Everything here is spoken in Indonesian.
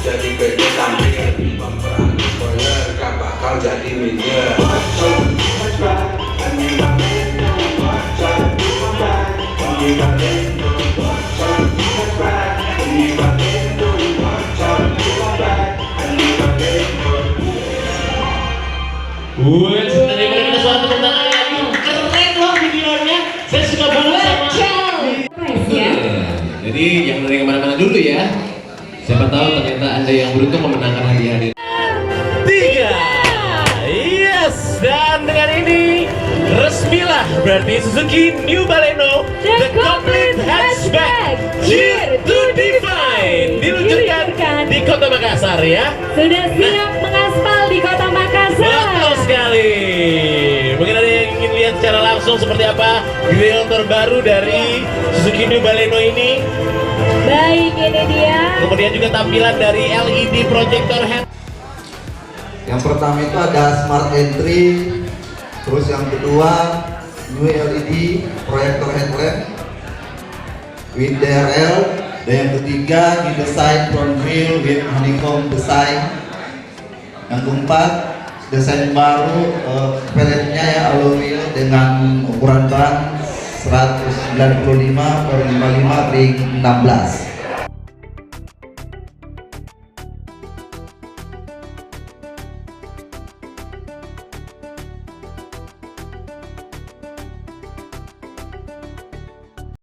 Jadi PD tampil bumper anti spoiler gak bakal jadi minder. Wih, daripada kita suara tepuk tangan lagi, keren loh videonya. Saya suka banget sama. Ya. Jadi yang dari kemana-mana dulu ya. Siapa tahu ternyata Anda yang beruntung memenangkan hadiah. 3, yes, dan dengan ini resmilah berarti Suzuki New Baleno The Complete Hatchback Gear to Define diluncurkan di Kota Makassar ya. Sudah siap mengaspal di Kota Makassar. Betul sekali. Mungkin ada yang ingin lihat secara langsung seperti apa grill terbaru dari Suzuki New Baleno ini. Baik, ini dia. Kemudian juga tampilan dari LED projector head. Yang pertama itu ada smart entry, terus yang kedua new LED proyektor headlamp with DRL, dan yang ketiga new design front wheel with honeycomb design. Yang keempat desain baru peletnya ya alloy wheel dengan ukuran ban 195/55 ring 16.